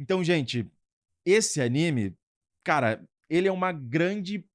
Então, gente, esse anime, cara, ele é uma grande.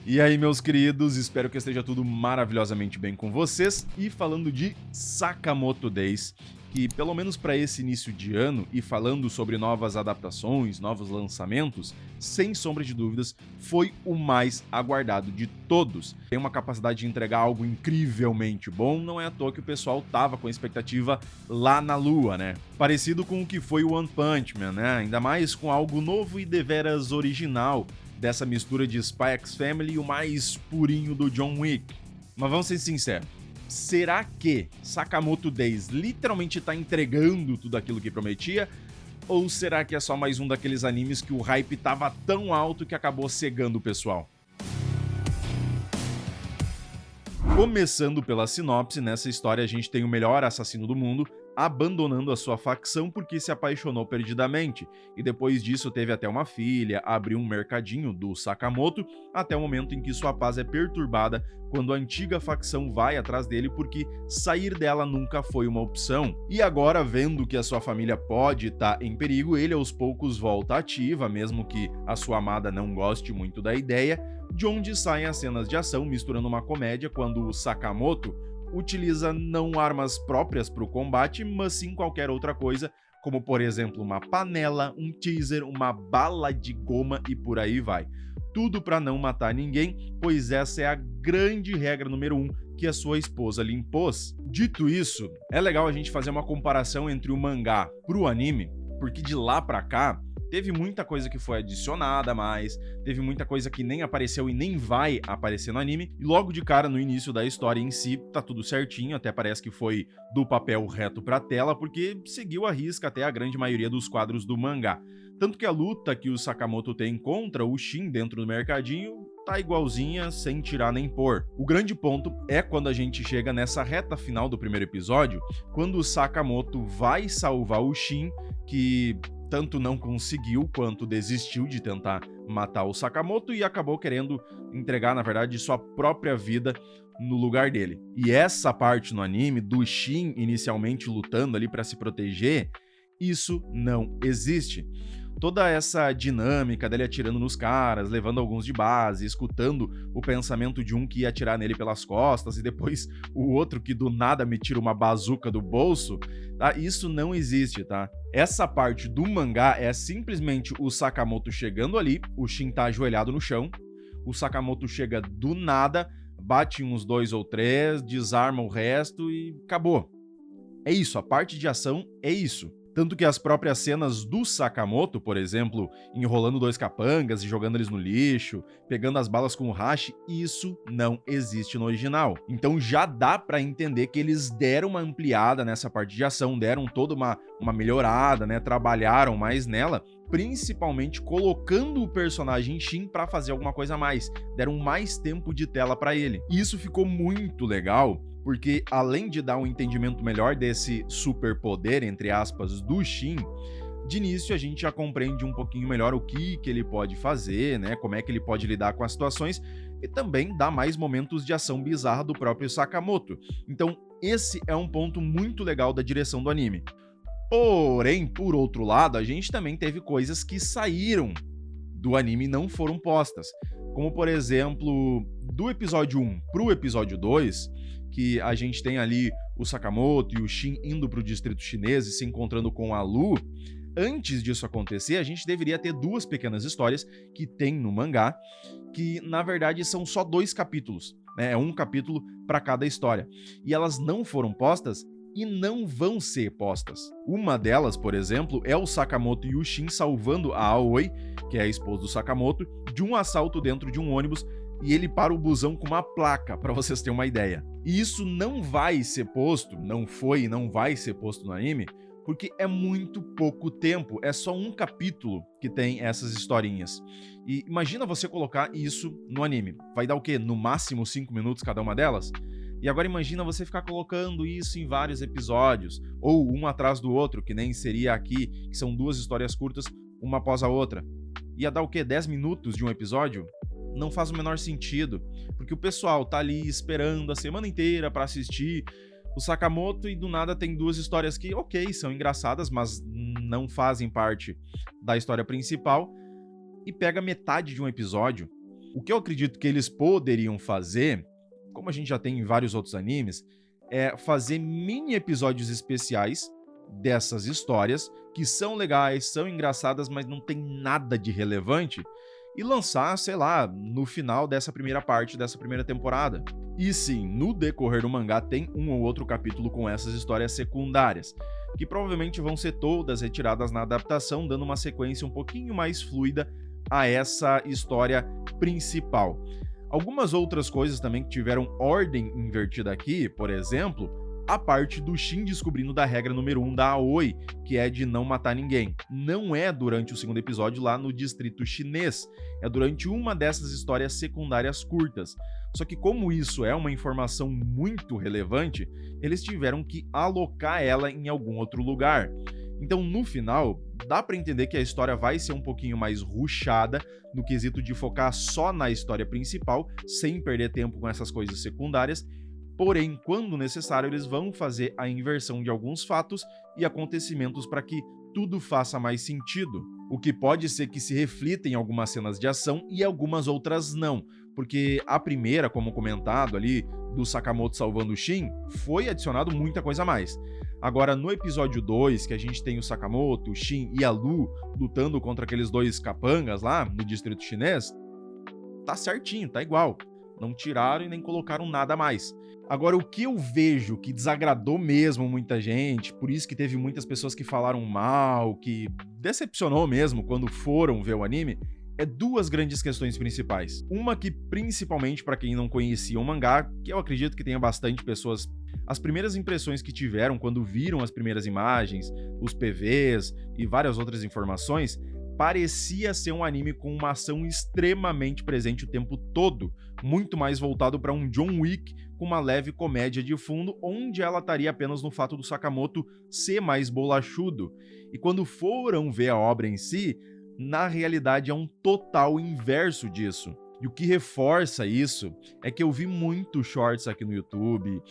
E aí, meus queridos, espero que esteja tudo maravilhosamente bem com vocês. E falando de Sakamoto Days, que pelo menos para esse início de ano e falando sobre novas adaptações, novos lançamentos, sem sombra de dúvidas, foi o mais aguardado de todos. Tem uma capacidade de entregar algo incrivelmente bom, não é à toa que o pessoal tava com a expectativa lá na lua, né? Parecido com o que foi o One Punch Man, né? Ainda mais com algo novo e deveras original dessa mistura de Spy X Family e o mais purinho do John Wick. Mas vamos ser sinceros, será que Sakamoto Days literalmente tá entregando tudo aquilo que prometia? Ou será que é só mais um daqueles animes que o hype tava tão alto que acabou cegando o pessoal? Começando pela sinopse, nessa história a gente tem o melhor assassino do mundo abandonando a sua facção porque se apaixonou perdidamente, e depois disso teve até uma filha, abriu um mercadinho do Sakamoto, até o momento em que sua paz é perturbada quando a antiga facção vai atrás dele porque sair dela nunca foi uma opção. E agora, vendo que a sua família pode estar em perigo, ele aos poucos volta ativa, mesmo que a sua amada não goste muito da ideia, de onde saem as cenas de ação misturando uma comédia quando o Sakamoto utiliza não armas próprias para o combate, mas sim qualquer outra coisa, como por exemplo uma panela, um teaser, uma bala de goma e por aí vai. Tudo para não matar ninguém, pois essa é a grande regra número 1 que a sua esposa lhe impôs. Dito isso, é legal a gente fazer uma comparação entre o mangá pro anime, porque de lá pra cá teve muita coisa que foi adicionada a mais, teve muita coisa que nem apareceu e nem vai aparecer no anime, e logo de cara no início da história em si tá tudo certinho, até parece que foi do papel reto pra tela, porque seguiu a risca até a grande maioria dos quadros do mangá. Tanto que a luta que o Sakamoto tem contra o Shin dentro do mercadinho tá igualzinha, sem tirar nem pôr. O grande ponto é quando a gente chega nessa reta final do primeiro episódio, quando o Sakamoto vai salvar o Shin, que tanto não conseguiu quanto desistiu de tentar matar o Sakamoto e acabou querendo entregar, na verdade, sua própria vida no lugar dele. E essa parte no anime do Shin inicialmente lutando ali para se proteger, isso não existe. Toda essa dinâmica dele atirando nos caras, levando alguns de base, escutando o pensamento de um que ia atirar nele pelas costas e depois o outro que do nada me tira uma bazuca do bolso, tá? Isso não existe, tá? Essa parte do mangá é simplesmente o Sakamoto chegando ali, o Shin tá ajoelhado no chão, o Sakamoto chega do nada, bate uns 2 ou 3, desarma o resto e acabou. É isso, a parte de ação é isso. Tanto que as próprias cenas do Sakamoto, por exemplo, enrolando 2 capangas e jogando eles no lixo, pegando as balas com o hashi, isso não existe no original. Então já dá pra entender que eles deram uma ampliada nessa parte de ação, deram toda uma melhorada, né? Trabalharam mais nela, principalmente colocando o personagem Shin pra fazer alguma coisa a mais. Deram mais tempo de tela pra ele. E isso ficou muito legal, porque além de dar um entendimento melhor desse superpoder, entre aspas, do Shin, de início a gente já compreende um pouquinho melhor o que ele pode fazer, né, como é que ele pode lidar com as situações, e também dá mais momentos de ação bizarra do próprio Sakamoto. Então esse é um ponto muito legal da direção do anime. Porém, por outro lado, a gente também teve coisas que saíram do anime e não foram postas, como por exemplo, do episódio 1 pro episódio 2, que a gente tem ali o Sakamoto e o Shin indo pro distrito chinês e se encontrando com a Lu. Antes disso acontecer, a gente deveria ter 2 pequenas histórias que tem no mangá, que na verdade são só 2 capítulos, né? É um capítulo para cada história. E elas não foram postas e não vão ser postas. Uma delas, por exemplo, é o Sakamoto e o Shin salvando a Aoi, que é a esposa do Sakamoto, de um assalto dentro de um ônibus, e ele para o busão com uma placa, para vocês terem uma ideia. E isso não vai ser posto, não foi e não vai ser posto no anime, porque é muito pouco tempo, é só um capítulo que tem essas historinhas. E imagina você colocar isso no anime. Vai dar o quê? No máximo 5 minutos cada uma delas? E agora imagina você ficar colocando isso em vários episódios, ou um atrás do outro, que nem seria aqui, que são 2 histórias curtas, uma após a outra. Ia dar o quê? 10 minutos de um episódio? Não faz o menor sentido, porque o pessoal tá ali esperando a semana inteira pra assistir o Sakamoto e do nada tem 2 histórias que, ok, são engraçadas, mas não fazem parte da história principal, e pega metade de um episódio. O que eu acredito que eles poderiam fazer, como a gente já tem em vários outros animes, é fazer mini episódios especiais dessas histórias, que são legais, são engraçadas, mas não tem nada de relevante, e lançar, sei lá, no final dessa primeira parte, dessa primeira temporada. E sim, no decorrer do mangá tem um ou outro capítulo com essas histórias secundárias, que provavelmente vão ser todas retiradas na adaptação, dando uma sequência um pouquinho mais fluida a essa história principal. Algumas outras coisas também que tiveram ordem invertida aqui, por exemplo, a parte do Shin descobrindo da regra número 1 da Aoi, que é de não matar ninguém. Não é durante o segundo episódio lá no distrito chinês, é durante uma dessas histórias secundárias curtas. Só que como isso é uma informação muito relevante, eles tiveram que alocar ela em algum outro lugar. Então, no final, dá pra entender que a história vai ser um pouquinho mais rushada no quesito de focar só na história principal, sem perder tempo com essas coisas secundárias. Porém, quando necessário, eles vão fazer a inversão de alguns fatos e acontecimentos para que tudo faça mais sentido. O que pode ser que se reflita em algumas cenas de ação e algumas outras não, porque a primeira, como comentado ali, do Sakamoto salvando o Shin, foi adicionado muita coisa a mais. Agora, no episódio 2, que a gente tem o Sakamoto, o Shin e a Lu lutando contra aqueles dois capangas lá no distrito chinês, tá certinho, tá igual. Não tiraram e nem colocaram nada a mais. Agora, o que eu vejo que desagradou mesmo muita gente, por isso que teve muitas pessoas que falaram mal, que decepcionou mesmo quando foram ver o anime, é duas grandes questões principais. Uma que, principalmente para quem não conhecia o mangá, que eu acredito que tenha bastante pessoas, as primeiras impressões que tiveram quando viram as primeiras imagens, os PVs e várias outras informações, parecia ser um anime com uma ação extremamente presente o tempo todo, muito mais voltado para um John Wick com uma leve comédia de fundo, onde ela estaria apenas no fato do Sakamoto ser mais bolachudo. E quando foram ver a obra em si, na realidade é um total inverso disso. E o que reforça isso é que eu vi muitos shorts aqui no YouTube,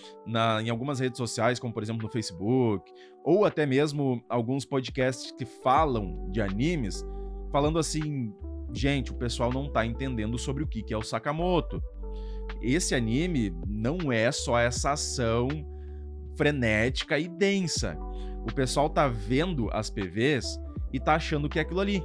em algumas redes sociais, como por exemplo no Facebook, ou até mesmo alguns podcasts que falam de animes, falando assim, gente, o pessoal não tá entendendo sobre o que é o Sakamoto. Esse anime não é só essa ação frenética e densa. O pessoal tá vendo as PVs e tá achando que é aquilo ali.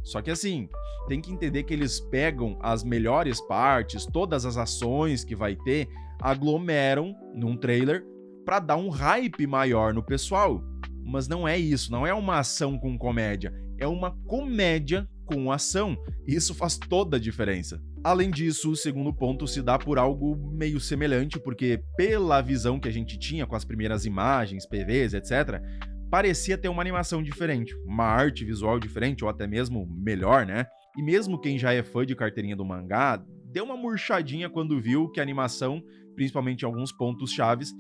Só que assim, tem que entender que eles pegam as melhores partes, todas as ações que vai ter, aglomeram num trailer pra dar um hype maior no pessoal. Mas não é isso, não é uma ação com comédia, é uma comédia com ação. Isso faz toda a diferença. Além disso, o segundo ponto se dá por algo meio semelhante, porque pela visão que a gente tinha com as primeiras imagens, PVs, etc., parecia ter uma animação diferente, uma arte visual diferente, ou até mesmo melhor, né? E mesmo quem já é fã de carteirinha do mangá, deu uma murchadinha quando viu que a animação, principalmente em alguns pontos chaves,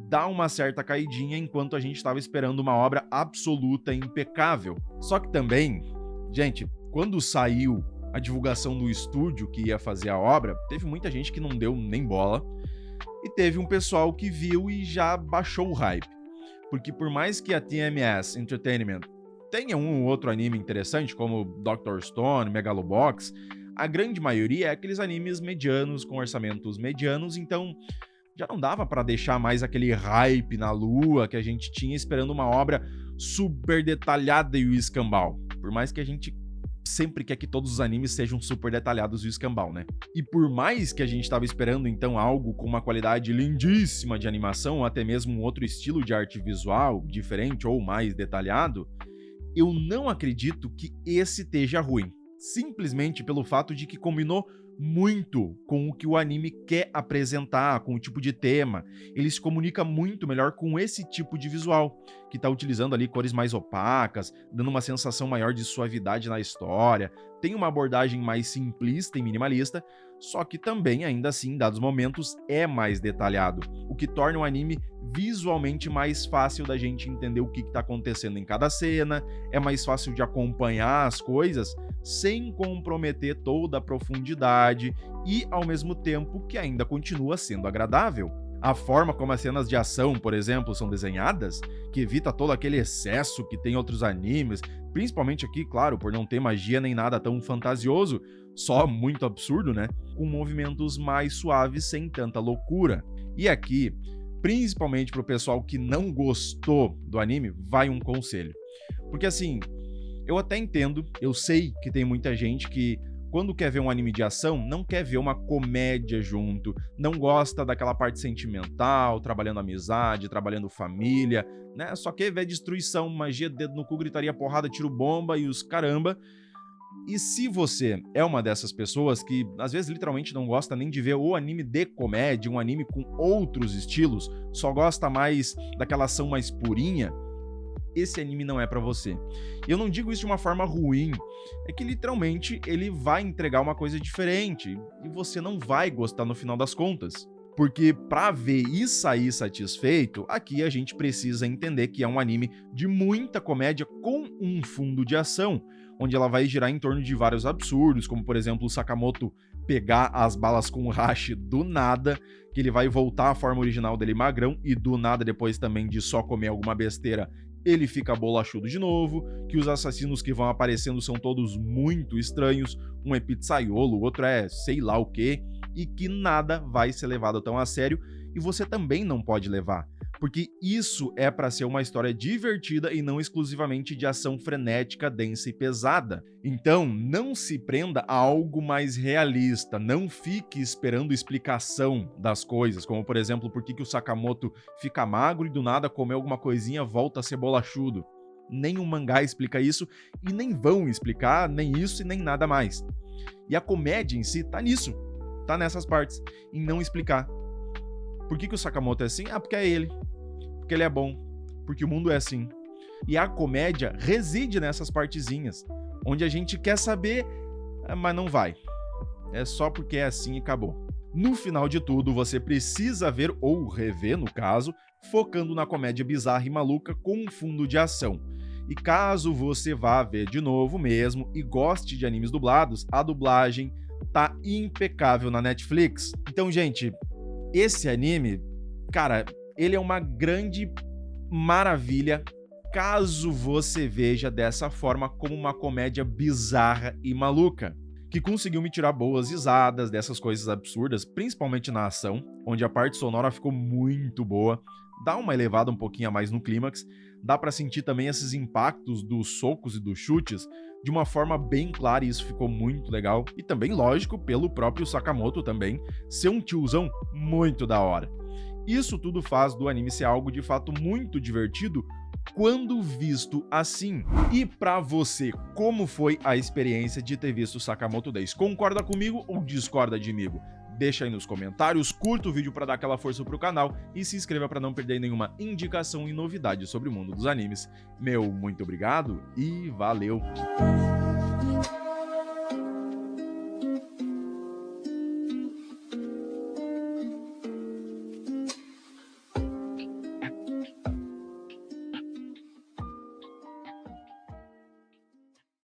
dá uma certa caidinha enquanto a gente estava esperando uma obra absoluta e impecável. Só que também, gente, quando saiu a divulgação do estúdio que ia fazer a obra, teve muita gente que não deu nem bola, e teve um pessoal que viu e já baixou o hype. Porque por mais que a TMS Entertainment tenha um ou outro anime interessante, como Dr. Stone, Megalobox, a grande maioria é aqueles animes medianos, com orçamentos medianos, então já não dava pra deixar mais aquele hype na lua que a gente tinha esperando uma obra super detalhada e o escambau. Por mais que a gente sempre quer que todos os animes sejam super detalhados e o escambau, né? E por mais que a gente estava esperando então algo com uma qualidade lindíssima de animação, ou até mesmo um outro estilo de arte visual diferente ou mais detalhado, eu não acredito que esse esteja ruim. Simplesmente pelo fato de que combinou muito com o que o anime quer apresentar, com o tipo de tema. Ele se comunica muito melhor com esse tipo de visual, que está utilizando ali cores mais opacas, dando uma sensação maior de suavidade na história, tem uma abordagem mais simplista e minimalista, só que também, ainda assim, em dados momentos, é mais detalhado, o que torna o anime visualmente mais fácil da gente entender o que está acontecendo em cada cena, é mais fácil de acompanhar as coisas sem comprometer toda a profundidade e, ao mesmo tempo, que ainda continua sendo agradável. A forma como as cenas de ação, por exemplo, são desenhadas, que evita todo aquele excesso que tem outros animes, principalmente aqui, claro, por não ter magia nem nada tão fantasioso, só muito absurdo, né? Com movimentos mais suaves, sem tanta loucura. E aqui, principalmente pro pessoal que não gostou do anime, vai um conselho. Porque assim, eu até entendo, eu sei que tem muita gente que, quando quer ver um anime de ação, não quer ver uma comédia junto, não gosta daquela parte sentimental, trabalhando amizade, trabalhando família, né? Só quer ver destruição, magia, dedo no cu, gritaria, porrada, tiro bomba e os caramba. E se você é uma dessas pessoas que, às vezes, literalmente não gosta nem de ver o anime de comédia, um anime com outros estilos, só gosta mais daquela ação mais purinha, esse anime não é pra você. E eu não digo isso de uma forma ruim, é que literalmente ele vai entregar uma coisa diferente e você não vai gostar no final das contas. Porque pra ver e sair satisfeito, aqui a gente precisa entender que é um anime de muita comédia com um fundo de ação, onde ela vai girar em torno de vários absurdos, como por exemplo o Sakamoto pegar as balas com o hashi do nada, que ele vai voltar à forma original dele magrão e do nada depois também de só comer alguma besteira ele fica bolachudo de novo, que os assassinos que vão aparecendo são todos muito estranhos, um é pizzaiolo, o outro é sei lá o quê, e que nada vai ser levado tão a sério e você também não pode levar, porque isso é para ser uma história divertida e não exclusivamente de ação frenética, densa e pesada. Então, não se prenda a algo mais realista, não fique esperando explicação das coisas, como por exemplo, por que o Sakamoto fica magro e do nada comer alguma coisinha volta a ser bolachudo. Nem o mangá explica isso e nem vão explicar nem isso e nem nada mais. E a comédia em si tá nisso, tá nessas partes, em não explicar. Por que o Sakamoto é assim? Ah, porque é ele. Porque ele é bom. Porque o mundo é assim. E a comédia reside nessas partezinhas, onde a gente quer saber, mas não vai. É só porque é assim e acabou. No final de tudo, você precisa ver, ou rever no caso, focando na comédia bizarra e maluca com um fundo de ação. E caso você vá ver de novo mesmo e goste de animes dublados, a dublagem tá impecável na Netflix. Então, gente, esse anime, cara, ele é uma grande maravilha caso você veja dessa forma como uma comédia bizarra e maluca, que conseguiu me tirar boas risadas dessas coisas absurdas, principalmente na ação, onde a parte sonora ficou muito boa, dá uma elevada um pouquinho a mais no clímax, dá pra sentir também esses impactos dos socos e dos chutes de uma forma bem clara e isso ficou muito legal, e também, lógico, pelo próprio Sakamoto também, ser um tiozão muito da hora. Isso tudo faz do anime ser algo de fato muito divertido quando visto assim. E pra você, como foi a experiência de ter visto Sakamoto Days? Concorda comigo ou discorda de mim? Deixa aí nos comentários, curta o vídeo pra dar aquela força pro canal e se inscreva pra não perder nenhuma indicação e novidade sobre o mundo dos animes. Meu muito obrigado e valeu!